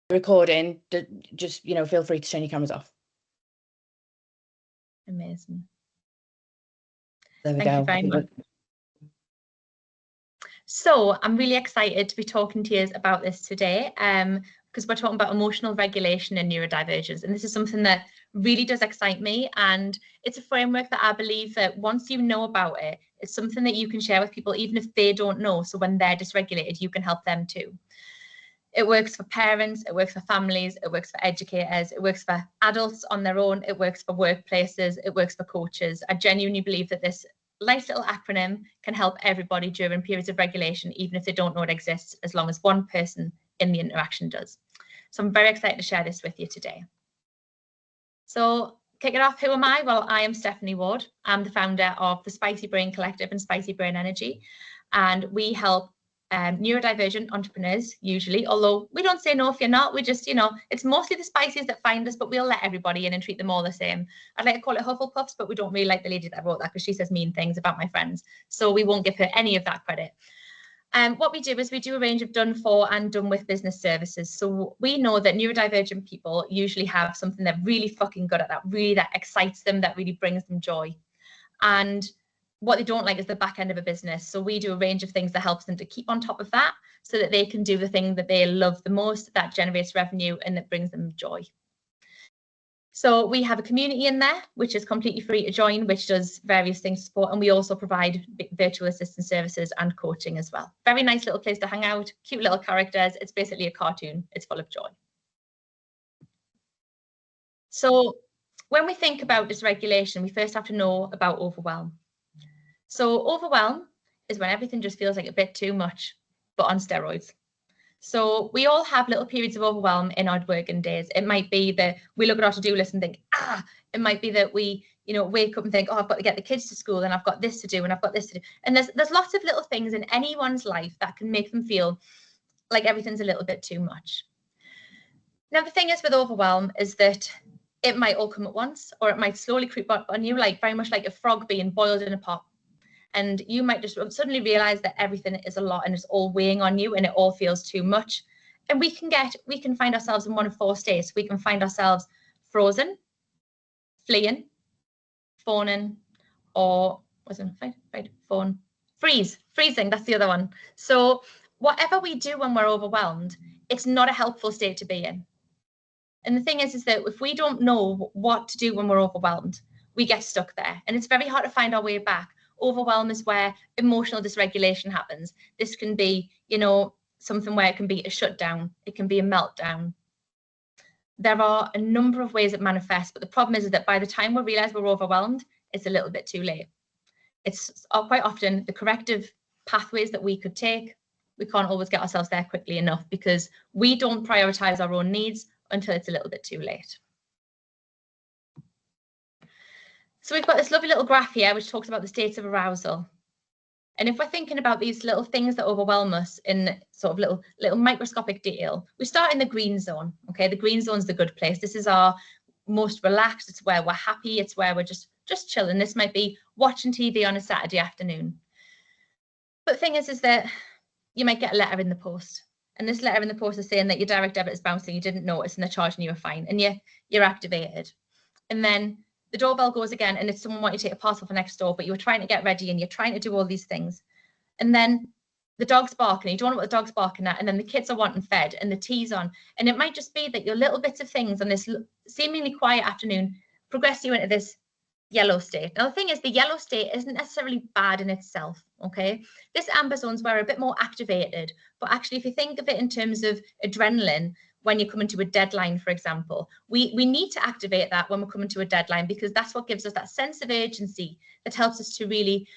recording, just, feel free to turn your cameras off. Amazing. There we Thank go. you very much. So I'm really excited to be talking to you about this today, because we're talking about emotional regulation and neurodivergence. And this is something that really does excite me. And it's a framework that I believe that once you know about it, it's something that you can share with people, even if they don't know. So when they're dysregulated, you can help them too. It works for parents, it works for families, it works for educators, it works for adults on their own, it works for workplaces, it works for coaches. I genuinely believe that this nice little acronym can help everybody during periods of regulation, even if they don't know it exists, as long as one person in the interaction does. So I'm very excited to share this with you today. So kick it off, who am I? Well, I am Stephanie Ward. I'm the founder of the Spicy Brain Collective and Spicy Brain Energy, and we help neurodivergent entrepreneurs usually, although we don't say no if you're not. We just, it's mostly the spices that find us, but we'll let everybody in and treat them all the same. I'd like to call it Hufflepuffs, but we don't really like the lady that wrote that because she says mean things about my friends. So we won't give her any of that credit. What we do is we do a range of done for and done with business services. So we know that neurodivergent people usually have something they're really fucking good at, that excites them, that really brings them joy. And what they don't like is the back end of a business. So we do a range of things that helps them to keep on top of that so that they can do the thing that they love the most, that generates revenue and that brings them joy. So we have a community in there, which is completely free to join, which does various things to support. And we also provide virtual assistant services and coaching as well. Very nice little place to hang out, cute little characters. It's basically a cartoon. It's full of joy. So when we think about dysregulation, we first have to know about overwhelm. So overwhelm is when everything just feels like a bit too much, but on steroids. So we all have little periods of overwhelm in our working days. It might be that we look at our to-do list and think, it might be that we, wake up and think, I've got to get the kids to school and I've got this to do and I've got this to do. And there's lots of little things in anyone's life that can make them feel like everything's a little bit too much. Now, the thing is with overwhelm is that it might all come at once, or it might slowly creep up on you, like very much like a frog being boiled in a pot. And you might just suddenly realize that everything is a lot and it's all weighing on you and it all feels too much. And we can find ourselves in one of four states. We can find ourselves frozen, fleeing, fawning, or freezing, that's the other one. So whatever we do when we're overwhelmed, it's not a helpful state to be in. And the thing is that if we don't know what to do when we're overwhelmed, we get stuck there. And it's very hard to find our way back. Overwhelm is where emotional dysregulation happens. This can be, something where it can be a shutdown. It can be a meltdown. There are a number of ways it manifests, but the problem is that by the time we realize we're overwhelmed, it's a little bit too late. It's quite often the corrective pathways that we could take. We can't always get ourselves there quickly enough because we don't prioritize our own needs until it's a little bit too late. So we've got this lovely little graph here, which talks about the states of arousal. And if we're thinking about these little things that overwhelm us in sort of little microscopic detail, we start in the green zone. Okay, the green zone's the good place. This is our most relaxed. It's where we're happy. It's where we're just chilling. This might be watching TV on a Saturday afternoon. But the thing is that you might get a letter in the post. And this letter in the post is saying that your direct debit is bouncing, you didn't notice, and they're charging you a fine, and you're activated. And then the doorbell goes again, and it's someone wanting to take a parcel for next door, but you were trying to get ready and you're trying to do all these things. And then the dog's barking, you don't know what the dog's barking at, and then the kids are wanting fed and the tea's on. And it might just be that your little bits of things on this seemingly quiet afternoon progress you into this yellow state. Now, the thing is, the yellow state isn't necessarily bad in itself, okay? This amber zone's where we're a bit more activated, but actually, if you think of it in terms of adrenaline, when you're coming to a deadline, for example, we need to activate that when we're coming to a deadline because that's what gives us that sense of urgency that helps us to really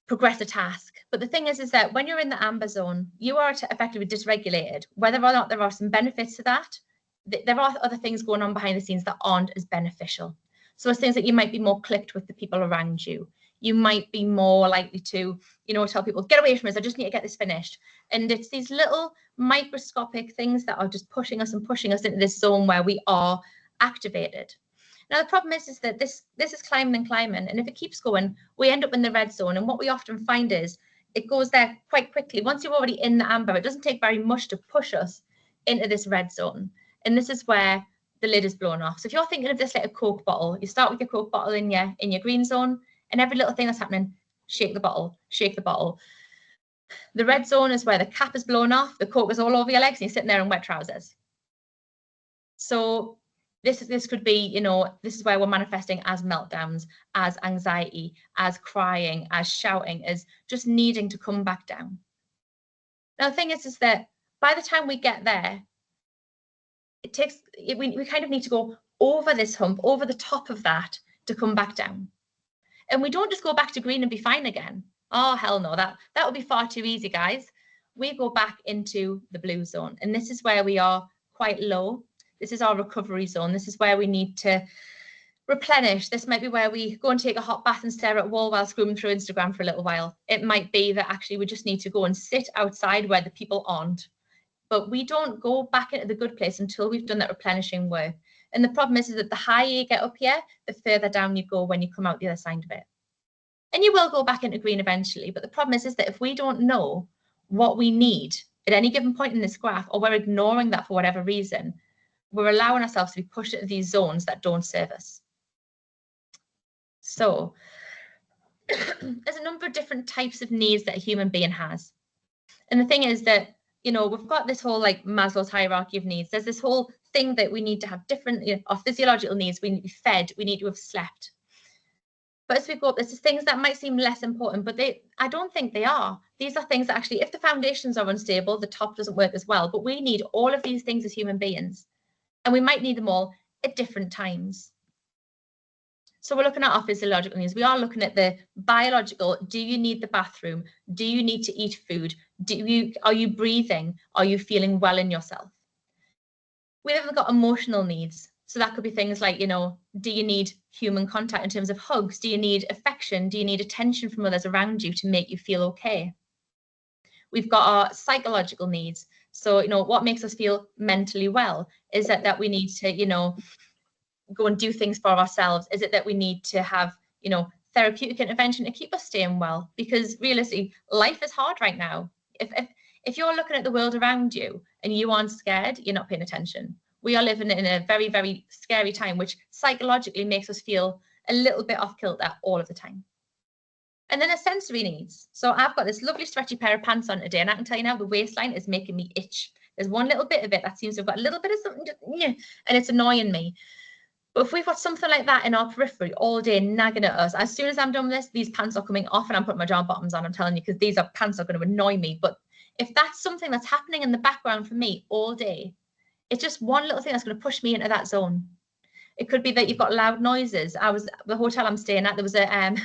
progress a task. But the thing is that when you're in the amber zone, you are effectively dysregulated. Whether or not there are some benefits to that, there are other things going on behind the scenes that aren't as beneficial. So it's things that you might be more clicked with the people around you. You might be more likely to, tell people, get away from us, I just need to get this finished. And it's these little microscopic things that are just pushing us into this zone where we are activated. Now, the problem is that this is climbing and climbing. And if it keeps going, we end up in the red zone. And what we often find is it goes there quite quickly. Once you're already in the amber, it doesn't take very much to push us into this red zone. And this is where the lid is blown off. So if you're thinking of this like a Coke bottle, you start with your Coke bottle in your green zone, and every little thing that's happening, shake the bottle, shake the bottle. The red zone is where the cap is blown off, the Coke is all over your legs, and you're sitting there in wet trousers. So this could be, you know, this is where we're manifesting as meltdowns, as anxiety, as crying, as shouting, as just needing to come back down. Now, the thing is that by the time we get there, we kind of need to go over this hump, over the top of that to come back down. And we don't just go back to green and be fine again. Oh, hell no, that would be far too easy, guys. We go back into the blue zone. And this is where we are quite low. This is our recovery zone. This is where we need to replenish. This might be where we go and take a hot bath and stare at a wall while scrolling through Instagram for a little while. It might be that actually we just need to go and sit outside where the people aren't. But we don't go back into the good place until we've done that replenishing work. And the problem is that the higher you get up here, the further down you go when you come out the other side of it. And you will go back into green eventually. But the problem is that if we don't know what we need at any given point in this graph, or we're ignoring that for whatever reason, we're allowing ourselves to be pushed into these zones that don't serve us. So there's a number of different types of needs that a human being has. And the thing is that, you know, we've got this whole like Maslow's hierarchy of needs. There's this whole thing that we need to have different, you know, our physiological needs. We need to be fed, we need to have slept. But as we go up, there's things that might seem less important, but I don't think they are. These are things that actually, if the foundations are unstable, the top doesn't work as well. But we need all of these things as human beings. And we might need them all at different times. So we're looking at our physiological needs. We are looking at the biological. Do you need the bathroom? Do you need to eat food? Are you breathing? Are you feeling well in yourself? We've even got emotional needs. So that could be things like, you know, do you need human contact in terms of hugs? Do you need affection? Do you need attention from others around you to make you feel okay? We've got our psychological needs. So, you know, what makes us feel mentally well? Is it that we need to, you know, go and do things for ourselves? Is it that we need to have, you know, therapeutic intervention to keep us staying well? Because realistically, life is hard right now. If you're looking at the world around you and you aren't scared, you're not paying attention. We are living in a very, very scary time, which psychologically makes us feel a little bit off kilter all of the time. And then the sensory needs. So I've got this lovely stretchy pair of pants on today, and I can tell you now the waistline is making me itch. There's one little bit of it that seems to have got a little bit of something, and it's annoying me. But if we've got something like that in our periphery all day nagging at us, as soon as I'm done with this, these pants are coming off and I'm putting my jam bottoms on, I'm telling you, because these pants are going to annoy me. But if that's something that's happening in the background for me all day, it's just one little thing that's going to push me into that zone. It could be that you've got loud noises. The hotel I'm staying at, there was a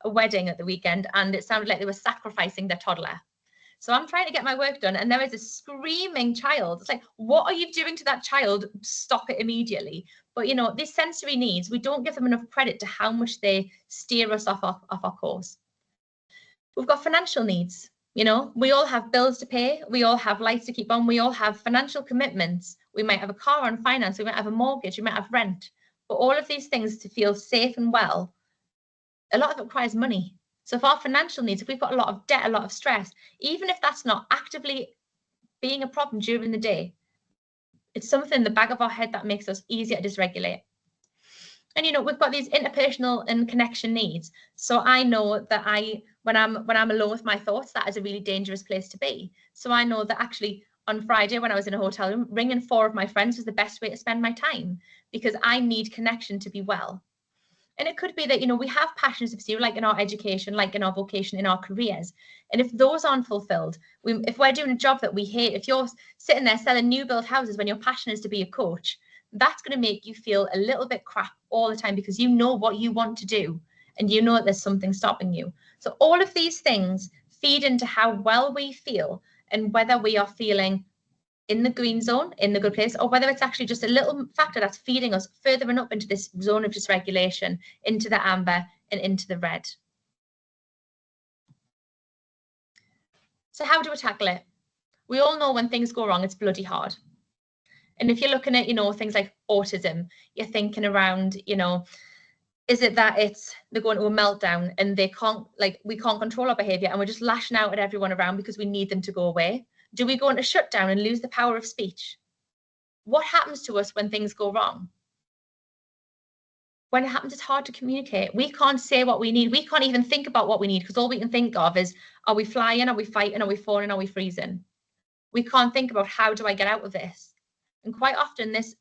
wedding at the weekend, and it sounded like they were sacrificing their toddler. So I'm trying to get my work done, and there is a screaming child. It's like, what are you doing to that child? Stop it immediately. But, you know, these sensory needs, we don't give them enough credit to how much they steer us off our course. We've got financial needs. You know, we all have bills to pay. We all have lights to keep on. We all have financial commitments. We might have a car on finance. We might have a mortgage. We might have rent. But all of these things to feel safe and well, a lot of it requires money. So for our financial needs, if we've got a lot of debt, a lot of stress, even if that's not actively being a problem during the day, it's something in the back of our head that makes us easier to dysregulate. And, you know, we've got these interpersonal and connection needs. So I know that when I'm alone with my thoughts, that is a really dangerous place to be. So I know that actually on Friday, when I was in a hotel room, ringing 4 of my friends was the best way to spend my time, because I need connection to be well. And it could be that, you know, we have passions to pursue, like in our education, like in our vocation, in our careers. And if those aren't fulfilled, if we're doing a job that we hate, if you're sitting there selling new build houses when your passion is to be a coach, that's going to make you feel a little bit crap all the time, because you know what you want to do and you know that there's something stopping you. So all of these things feed into how well we feel and whether we are feeling in the green zone, in the good place, or whether it's actually just a little factor that's feeding us further and up into this zone of dysregulation, into the amber and into the red. So how do we tackle it? We all know when things go wrong, it's bloody hard. And if you're looking at, you know, things like autism, you're thinking around, you know, is it that they're going to a meltdown and we can't control our behavior and we're just lashing out at everyone around because we need them to go away? Do we go into shutdown and lose the power of speech? What happens to us when things go wrong? When it happens, it's hard to communicate. We can't say what we need. We can't even think about what we need because all we can think of is, are we flying? Are we fighting? Are we falling? Are we freezing? We can't think about, how do I get out of this? And quite often this,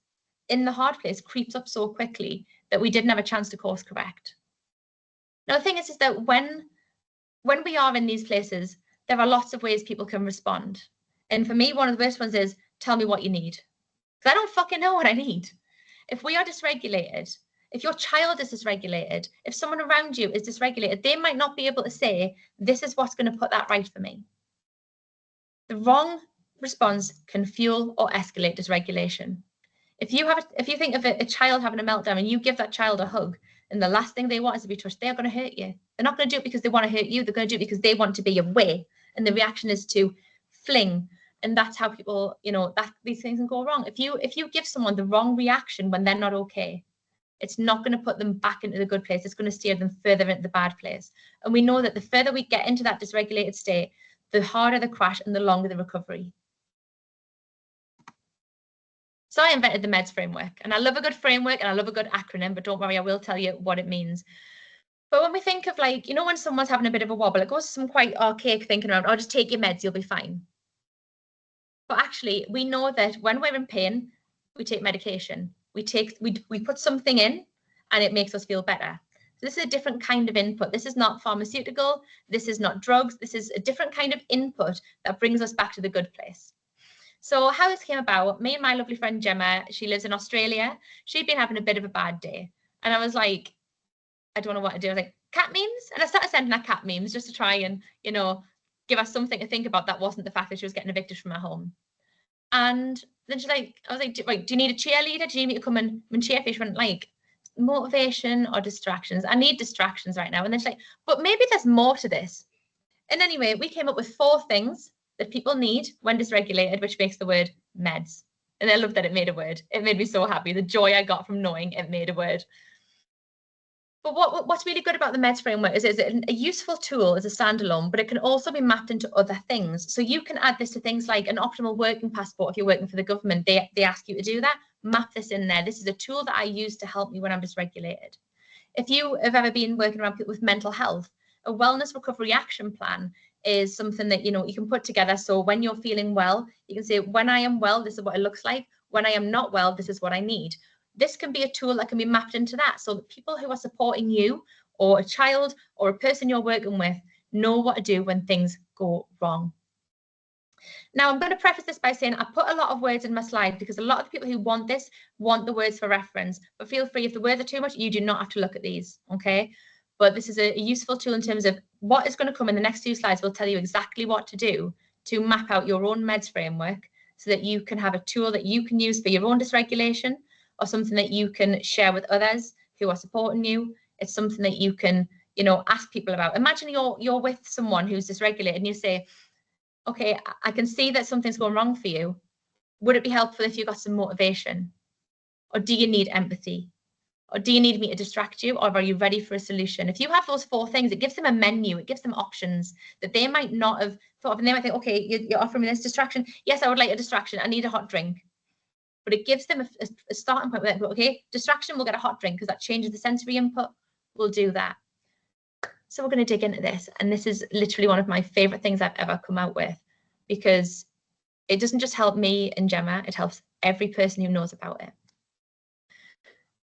in the hard place, creeps up so quickly that we didn't have a chance to course correct. Now, the thing is that when we are in these places, there are lots of ways people can respond. And for me, one of the worst ones is, tell me what you need. Because I don't fucking know what I need. If we are dysregulated, if your child is dysregulated, if someone around you is dysregulated, they might not be able to say, this is what's going to put that right for me. The wrong response can fuel or escalate dysregulation. If you think of a child having a meltdown and you give that child a hug, and the last thing they want is to be touched, they are going to hurt you. They're not going to do it because they want to hurt you. They're going to do it because they want to be away. And the reaction is to fling. And that's how people, these things can go wrong. If you give someone the wrong reaction when they're not okay, it's not going to put them back into the good place. It's going to steer them further into the bad place. And we know that the further we get into that dysregulated state, the harder the crash and the longer the recovery. So I invented the MEDS framework, and I love a good framework and I love a good acronym, but don't worry, I will tell you what it means. But when we think of when someone's having a bit of a wobble, it goes to some quite archaic thinking around, oh, just take your meds, you'll be fine. But actually, we know that when we're in pain, we take medication. We put something in and it makes us feel better. So this is a different kind of input. This is not pharmaceutical. This is not drugs. This is a different kind of input that brings us back to the good place. So how this came about, me and my lovely friend Gemma, she lives in Australia. She'd been having a bit of a bad day. And I was like, I don't know what to do. I was like, cat memes? And I started sending her cat memes just to try and, give us something to think about that wasn't the fact that she was getting evicted from her home. And then I was like, right, do you need a cheerleader? Do you need me to come and cheer for you? She went like, motivation or distractions? I need distractions right now. And then she's like, but maybe there's more to this. And anyway, we came up with 4 things that people need when dysregulated, which makes the word meds. And I love that it made a word. It made me so happy. The joy I got from knowing it made a word. But what's really good about the meds framework is it's a useful tool as a standalone, but it can also be mapped into other things. So you can add this to things like an optimal working passport. If you're working for the government, they ask you to do that. Map this in there. This is a tool that I use to help me when I'm dysregulated. If you have ever been working around people with mental health, a wellness recovery action plan is something that you can put together. So when you're feeling well, you can say, when I am well, this is what it looks like. When I am not well, this is what I need. This can be a tool that can be mapped into that. So that people who are supporting you or a child or a person you're working with know what to do when things go wrong. Now, I'm going to preface this by saying I put a lot of words in my slide because a lot of the people who want this want the words for reference. But feel free, if the words are too much, you do not have to look at these, okay? But this is a useful tool in terms of what is going to come in the next 2 slides. Will tell you exactly what to do to map out your own meds framework so that you can have a tool that you can use for your own dysregulation or something that you can share with others who are supporting you. It's something that you can, ask people about. Imagine you're with someone who's dysregulated and you say, okay, I can see that something's going wrong for you. Would it be helpful if you got some motivation? Or do you need empathy? Or do you need me to distract you? Or are you ready for a solution? If you have those 4 things, it gives them a menu. It gives them options that they might not have thought of. And they might think, okay, you're offering me this distraction. Yes, I would like a distraction. I need a hot drink. But it gives them a starting point where, okay, distraction, we'll get a hot drink because that changes the sensory input. We'll do that. So we're going to dig into this. And this is literally one of my favorite things I've ever come out with because it doesn't just help me and Gemma, it helps every person who knows about it.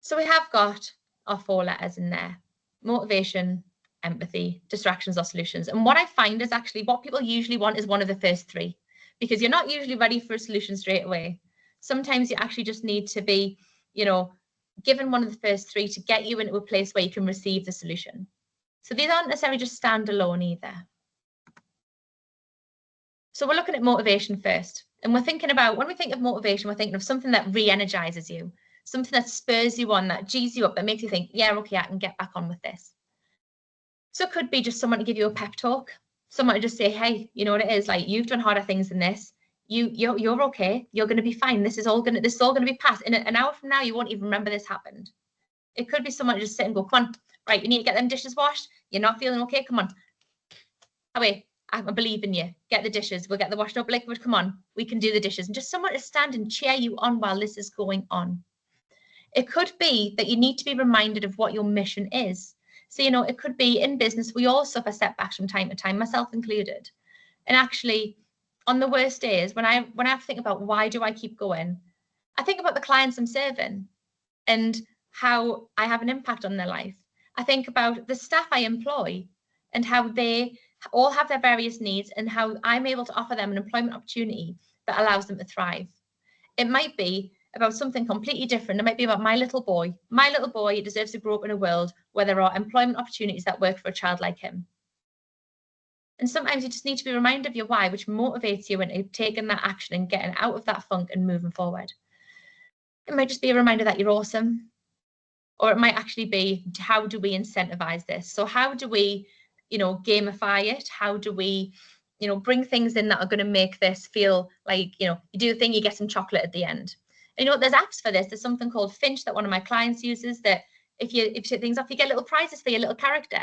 So we have got our 4 letters in there: motivation, empathy, distractions or solutions. And what I find is actually what people usually want is one of the first 3 because you're not usually ready for a solution straight away. Sometimes you actually just need to be, given one of the first 3 to get you into a place where you can receive the solution. So these aren't necessarily just standalone either. So we're looking at motivation first. And we're thinking about, when we think of motivation, we're thinking of something that re-energizes you, something that spurs you on, that G's you up, that makes you think, yeah, okay, I can get back on with this. So it could be just someone to give you a pep talk, someone to just say, hey, you know what it is, like, you've done harder things than this. You're okay. You're going to be fine. This is all going to be past. In an hour from now, you won't even remember this happened. It could be someone to just sit and go, come on, right, you need to get them dishes washed. You're not feeling okay. Come on, away. I believe in you. Get the dishes. We'll get the washed up liquid. Come on, we can do the dishes. And just someone to stand and cheer you on while this is going on. It could be that you need to be reminded of what your mission is. So, you know, it could be in business, we all suffer setbacks from time to time, myself included. And actually, on the worst days, when I have to think about why do I keep going, I think about the clients I'm serving and how I have an impact on their life. I think about the staff I employ and how they all have their various needs and how I'm able to offer them an employment opportunity that allows them to thrive. It might be about something completely different. It might be about my little boy. My little boy deserves to grow up in a world where there are employment opportunities that work for a child like him. And sometimes you just need to be reminded of your why, which motivates you into taking that action and getting out of that funk and moving forward. It might just be a reminder that you're awesome. Or it might actually be, how do we incentivize this? So how do we, you know, gamify it? How do we, you know, bring things in that are going to make this feel like, you know, you do the thing, you get some chocolate at the end. And, you know, there's apps for this. There's something called Finch that one of my clients uses that if you set things off, you get little prizes for your little character.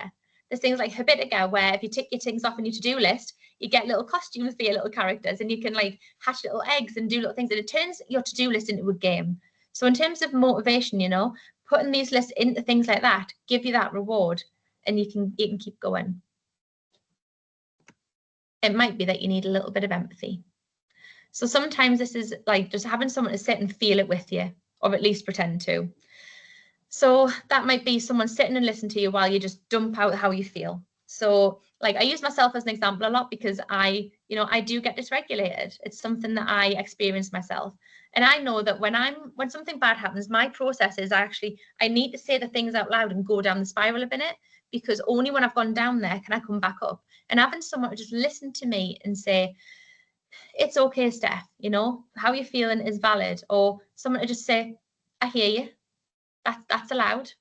There's things like Habitica, where if you tick your things off in your to-do list, you get little costumes for your little characters, and you can like hatch little eggs and do little things, and it turns your to-do list into a game. So in terms of motivation, you know, putting these lists into things like that give you that reward, and you can keep going. It might be that you need a little bit of empathy. So sometimes this is like just having someone to sit and feel it with you, or at least pretend to. So that might be someone sitting and listen to you while you just dump out how you feel. So like I use myself as an example a lot because I do get dysregulated. It's something that I experience myself. And I know that when something bad happens, my process is I need to say the things out loud and go down the spiral a minute, because only when I've gone down there can I come back up. And having someone to just listen to me and say, it's okay, Steph, you know, how you're feeling is valid. Or someone to just say, I hear you. That's allowed.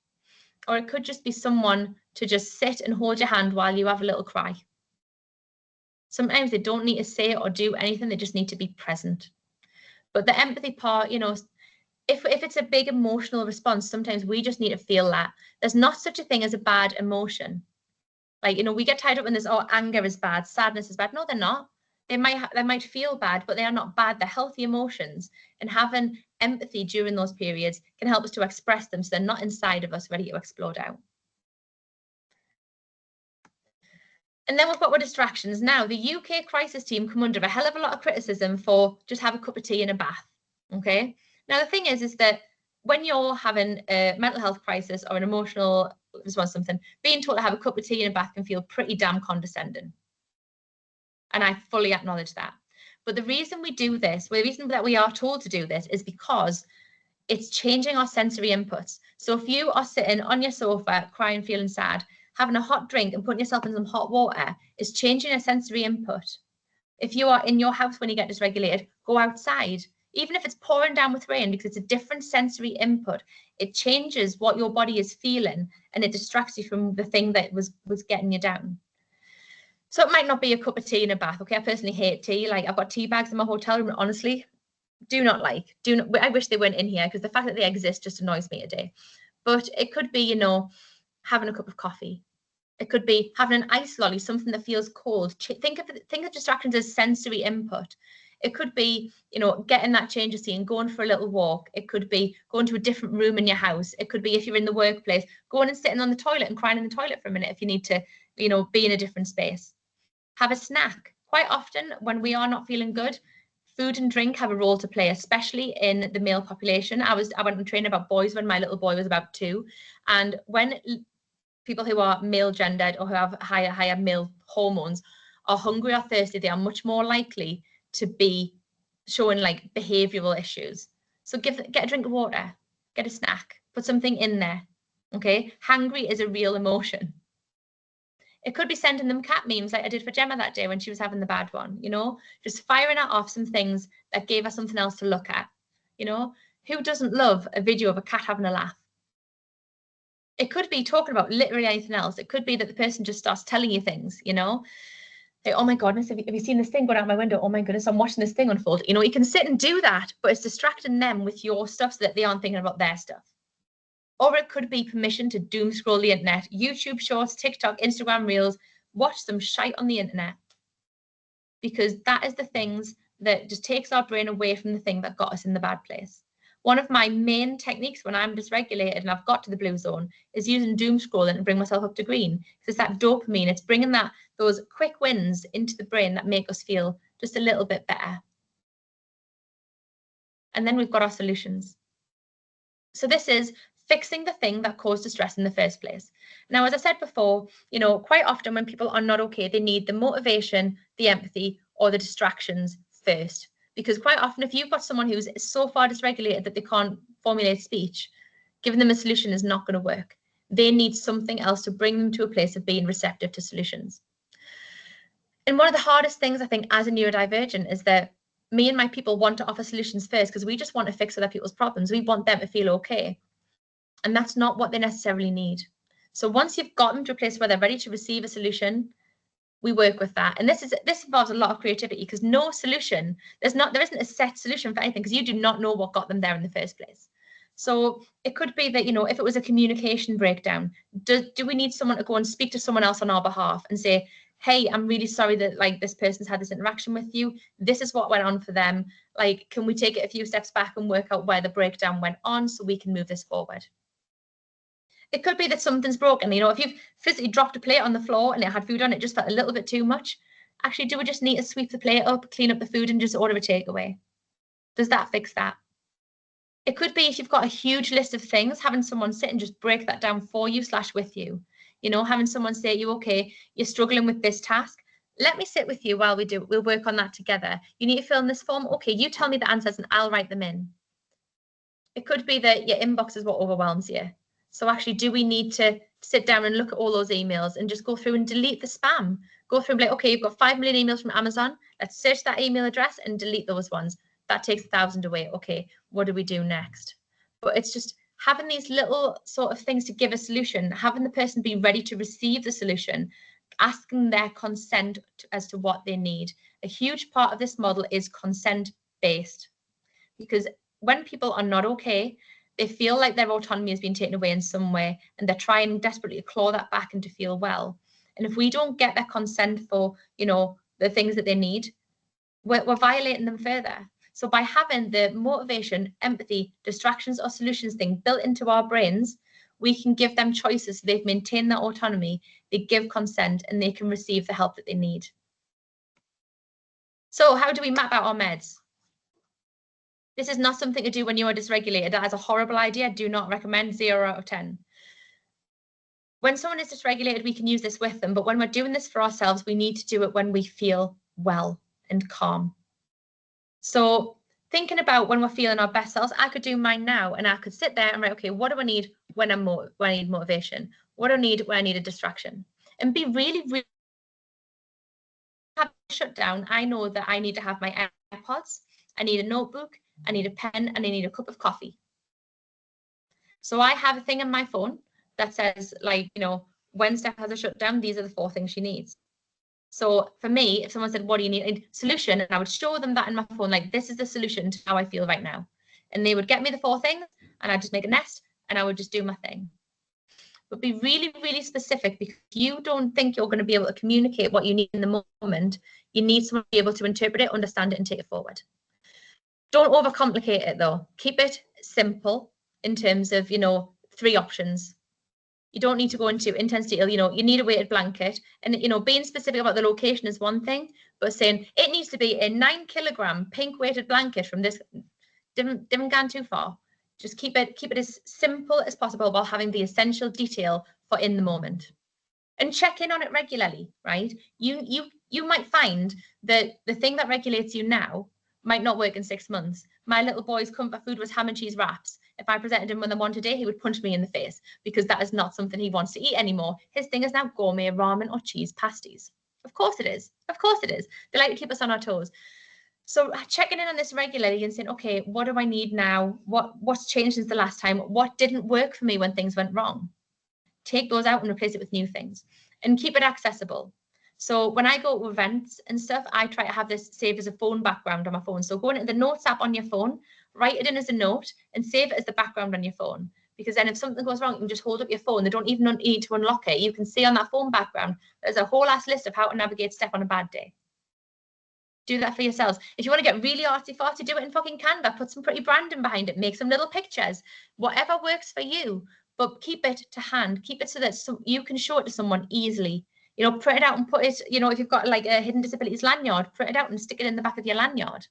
Or it could just be someone to just sit and hold your hand while you have a little cry. Sometimes they don't need to say or do anything, they just need to be present. But the empathy part, you know, if it's a big emotional response, sometimes we just need to feel that. There's not such a thing as a bad emotion. Like, you know, we get tied up in this, oh, anger is bad, sadness is bad. No, they're not. They might feel bad, but they are not bad. They're healthy emotions. And having empathy during those periods can help us to express them so they're not inside of us ready to explode out. And then we've got our distractions. Now, the UK crisis team come under a hell of a lot of criticism for just have a cup of tea in a bath. Okay. Now, the thing is that when you're having a mental health crisis or an emotional response to something, being told to have a cup of tea in a bath can feel pretty damn condescending. And I fully acknowledge that. But the reason we do this, the reason that we are told to do this is because it's changing our sensory inputs. So if you are sitting on your sofa, crying, feeling sad, having a hot drink and putting yourself in some hot water is changing a sensory input. If you are in your house when you get dysregulated, go outside. Even if it's pouring down with rain, because it's a different sensory input, it changes what your body is feeling and it distracts you from the thing that was getting you down. So it might not be a cup of tea in a bath. Okay, I personally hate tea. Like I've got tea bags in my hotel room, and honestly, I wish they weren't in here, because the fact that they exist just annoys me today. But it could be, you know, having a cup of coffee. It could be having an ice lolly, something that feels cold. Think of distractions as sensory input. It could be, you know, getting that change of scene, going for a little walk. It could be going to a different room in your house. It could be, if you're in the workplace, going and sitting on the toilet and crying in the toilet for a minute if you need to, you know, be in a different space. Have a snack. Quite often when we are not feeling good, food and drink have a role to play, especially in the male population. I went on training about boys when my little boy was about 2. And when people who are male gendered or who have higher male hormones are hungry or thirsty, they are much more likely to be showing like behavioral issues. So get a drink of water, get a snack, put something in there. Okay, hungry is a real emotion. It could be sending them cat memes like I did for Gemma that day when she was having the bad one, you know, just firing out off some things that gave her something else to look at. You know, who doesn't love a video of a cat having a laugh? It could be talking about literally anything else. It could be that the person just starts telling you things, you know, like, oh my goodness, have you seen this thing going out my window? Oh my goodness, I'm watching this thing unfold. You know, you can sit and do that, but it's distracting them with your stuff so that they aren't thinking about their stuff. Or it could be permission to doom scroll the internet, YouTube shorts, TikTok, Instagram reels, watch some shite on the internet. because that is the things that just takes our brain away from the thing that got us in the bad place. One of my main techniques when I'm dysregulated and I've got to the blue zone is using doom scrolling to bring myself up to green. Because it's that dopamine, it's bringing those quick wins into the brain that make us feel just a little bit better. And then we've got our solutions. So this is fixing the thing that caused the stress in the first place. Now, as I said before, quite often when people are not okay, they need the motivation, the empathy, or the distractions first. Because quite often, if you've got someone who's so far dysregulated that they can't formulate speech, giving them a solution is not going to work. They need something else to bring them to a place of being receptive to solutions. And one of the hardest things, I think, as a neurodivergent is that me and my people want to offer solutions first because we just want to fix other people's problems. We want them to feel okay. And that's not what they necessarily need. So once you've got them to a place where they're ready to receive a solution, we work with that. And this involves a lot of creativity because no solution, there isn't a set solution for anything because you do not know what got them there in the first place. So it could be that, if it was a communication breakdown, do we need someone to go and speak to someone else on our behalf and say, hey, I'm really sorry that this person's had this interaction with you. This is what went on for them. Can we take it a few steps back and work out where the breakdown went on so we can move this forward? It could be that something's broken. If you've physically dropped a plate on the floor and it had food on it, just felt a little bit too much. Actually, do we just need to sweep the plate up, clean up the food and just order a takeaway? Does that fix that? It could be if you've got a huge list of things, having someone sit and just break that down for you / with you. Having someone say to you, okay, you're struggling with this task. Let me sit with you while we'll work on that together. You need to fill in this form. Okay, you tell me the answers and I'll write them in. It could be that your inbox is what overwhelms you. So actually, do we need to sit down and look at all those emails and just go through and delete the spam? Go through and be like, okay, you've got 5 million emails from Amazon. Let's search that email address and delete those ones. That takes 1,000 away. Okay, what do we do next? But it's just having these little sort of things to give a solution, having the person be ready to receive the solution, asking their consent as to what they need. A huge part of this model is consent-based because when people are not okay, they feel like their autonomy has been taken away in some way and they're trying desperately to claw that back and to feel well. And if we don't get their consent for, the things that they need, we're violating them further. So by having the motivation, empathy, distractions or solutions thing built into our brains, we can give them choices so they've maintained their autonomy, they give consent and they can receive the help that they need. So how do we map out our meds? This is not something to do when you are dysregulated. That is a horrible idea. I do not recommend. 0 out of 10. When someone is dysregulated, we can use this with them. But when we're doing this for ourselves, we need to do it when we feel well and calm. So thinking about when we're feeling our best selves, I could do mine now and I could sit there and write, okay, what do I need when I need motivation? What do I need when I need a distraction? And be really, really have a shutdown. I know that I need to have my AirPods. I need a notebook. I need a pen and I need a cup of coffee. So I have a thing on my phone that says when Steph has a shutdown, these are the 4 things she needs. So for me, if someone said, what do you need? A solution, and I would show them that in my phone, this is the solution to how I feel right now. And they would get me the 4 things and I'd just make a nest and I would just do my thing. But be really, really specific because you don't think you're going to be able to communicate what you need in the moment. You need someone to be able to interpret it, understand it and take it forward. Don't overcomplicate it though. Keep it simple in terms of, 3 options. You don't need to go into intense detail. You need a weighted blanket and, being specific about the location is one thing, but saying it needs to be a 9 kilogram pink weighted blanket from this, didn't go too far. Just keep it as simple as possible while having the essential detail for in the moment. And check in on it regularly, right? You might find that the thing that regulates you now might not work in 6 months. My little boy's comfort food was ham and cheese wraps. If I presented him with them one today, he would punch me in the face because that is not something he wants to eat anymore. His thing is now gourmet ramen or cheese pasties. Of course it is. Of course it is. They like to keep us on our toes. So checking in on this regularly and saying, okay, what do I need now? What's changed since the last time? What didn't work for me when things went wrong? Take those out and replace it with new things and keep it accessible. So when I go to events and stuff, I try to have this saved as a phone background on my phone. So go into the notes app on your phone, write it in as a note and save it as the background on your phone. Because then if something goes wrong, you can just hold up your phone. They don't even need to unlock it. You can see on that phone background, there's a whole ass list of how to navigate Steph on a bad day. Do that for yourselves. If you want to get really artsy-fartsy, do it in fucking Canva. Put some pretty branding behind it. Make some little pictures. Whatever works for you. But keep it to hand. Keep it so that you can show it to someone easily. You know, print it out and put it, you know, if you've got like a hidden disabilities lanyard, print it out and stick it in the back of your lanyard.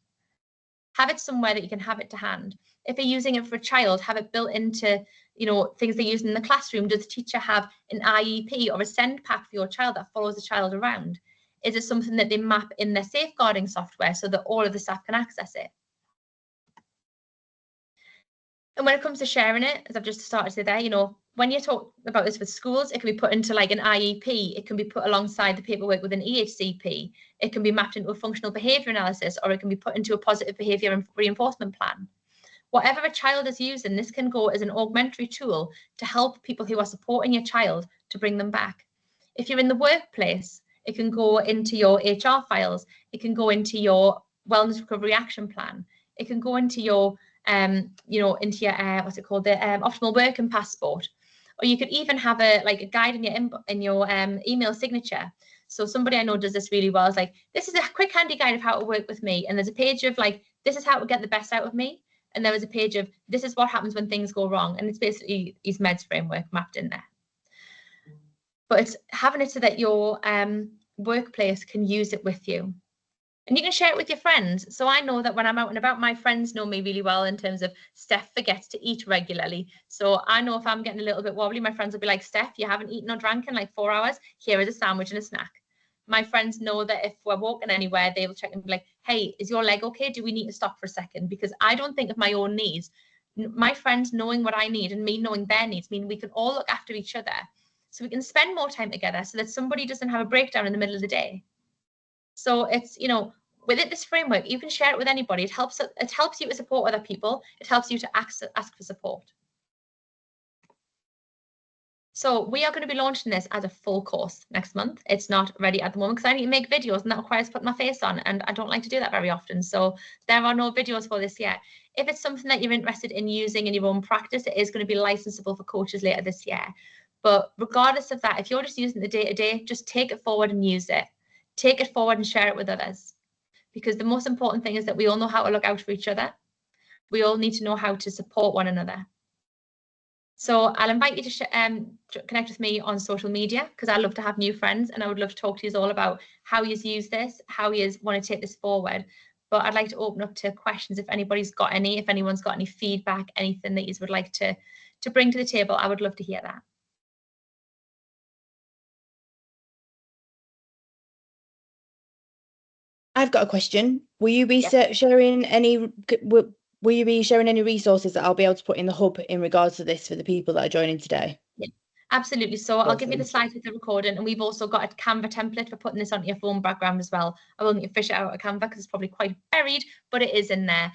Have it somewhere that you can have it to hand. If you're using it for a child, have it built into, you know, things they use in the classroom. Does the teacher have an IEP or a send pack for your child that follows the child around? Is it something that they map in their safeguarding software so that all of the staff can access it? And when it comes to sharing it, as I've just started to say there, you know, when you talk about this with schools, it can be put into like an IEP, it can be put alongside the paperwork with an EHCP, it can be mapped into a functional behaviour analysis, or it can be put into a positive behaviour reinforcement plan. Whatever a child is using, this can go as an augmentary tool to help people who are supporting your child to bring them back. If you're in the workplace, it can go into your HR files, it can go into your wellness recovery action plan, it can go into your you know, into your what's it called, the optimal working passport, or you could even have a guide in your email signature. So somebody I know does this really well. It's like, this is a quick handy guide of how to work with me, and there's a page of like, this is how to get the best out of me, and there was a page of this is what happens when things go wrong, and it's basically his meds framework mapped in there. But it's having it so that your workplace can use it with you. And you can share it with your friends. So I know that when I'm out and about, my friends know me really well in terms of Steph forgets to eat regularly. So I know if I'm getting a little bit wobbly, my friends will be like, Steph, you haven't eaten or drank in like 4 hours. Here is a sandwich and a snack. My friends know that if we're walking anywhere, they will check and be like, hey, is your leg okay? Do we need to stop for a second? Because I don't think of my own needs. My friends knowing what I need and me knowing their needs mean we can all look after each other. So we can spend more time together so that somebody doesn't have a breakdown in the middle of the day. So it's, you know, within this framework, you can share it with anybody. It helps you to support other people. It helps you to ask for support. So we are going to be launching this as a full course next month. It's not ready at the moment because I need to make videos, and that requires putting my face on, and I don't like to do that very often. So there are no videos for this yet. If it's something that you're interested in using in your own practice, it is going to be licensable for coaches later this year. But regardless of that, if you're just using it the day-to-day, just take it forward and use it. Take it forward and share it with others. Because the most important thing is that we all know how to look out for each other. We all need to know how to support one another. So I'll invite you to connect with me on social media, because I love to have new friends, and I would love to talk to you all about how you use this, how you want to take this forward. But I'd like to open up to questions if anybody's got any, if anyone's got any feedback, anything that you would like to bring to the table. I would love to hear that. I've got a question. Will you be sharing any? Will you be sharing any resources that I'll be able to put in the hub in regards to this for the people that are joining today? Yeah, absolutely. So I'll give you the slides with the recording, and we've also got a Canva template for putting this onto your phone background as well. I will need to fish it out of Canva because it's probably quite buried, but it is in there.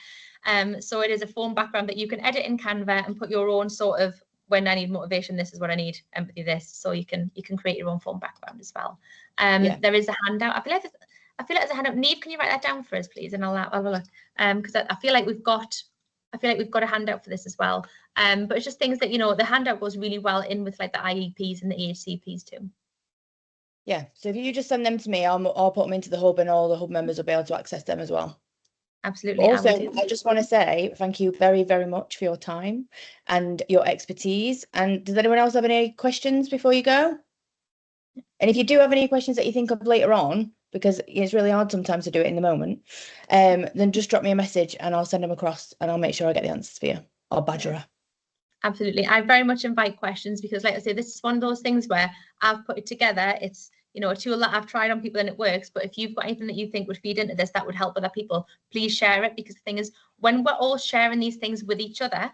So it is a phone background that you can edit in Canva and put your own sort of, when I need motivation, this is what I need, empathy, this. So you can create your own phone background as well. There is a handout. I feel like there's a handout. Neve, can you write that down for us, please? And I'll have a look. Because I feel like we've got a handout for this as well. But it's just things that, you know, the handout goes really well in with like the IEPs and the EHCPs too. Yeah. So if you just send them to me, I'll put them into the hub, and all the hub members will be able to access them as well. Absolutely. Also, I just want to say thank you very, very much for your time and your expertise. And does anyone else have any questions before you go? And if you do have any questions that you think of later on, because it's really hard sometimes to do it in the moment, then just drop me a message and I'll send them across, and I'll make sure I get the answers for you. Or badger her. Absolutely. I very much invite questions, because like I say, this is one of those things where I've put it together. It's, you know, a tool that I've tried on people and it works. But if you've got anything that you think would feed into this that would help other people, please share it, because the thing is, when we're all sharing these things with each other,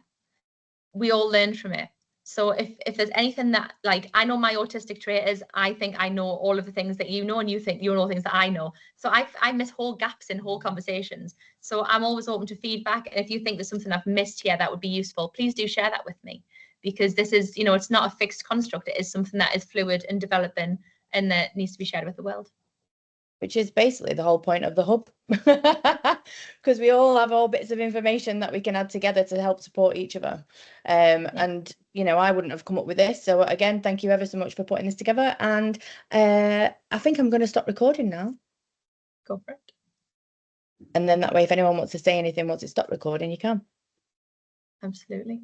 we all learn from it. So if there's anything that, like, I know my autistic trait is, I think I know all of the things that you know, and you think you know things that I know. So I miss whole gaps in whole conversations. So I'm always open to feedback. And if you think there's something I've missed here that would be useful, please do share that with me, because this is, you know, it's not a fixed construct. It is something that is fluid and developing, and that needs to be shared with the world. Which is basically the whole point of the hub, because we all have all bits of information that we can add together to help support each other. And, you know, I wouldn't have come up with this. So again, thank you ever so much for putting this together. And I think I'm going to stop recording now. Go for it. And then that way, if anyone wants to say anything once it stopped recording, you can. Absolutely.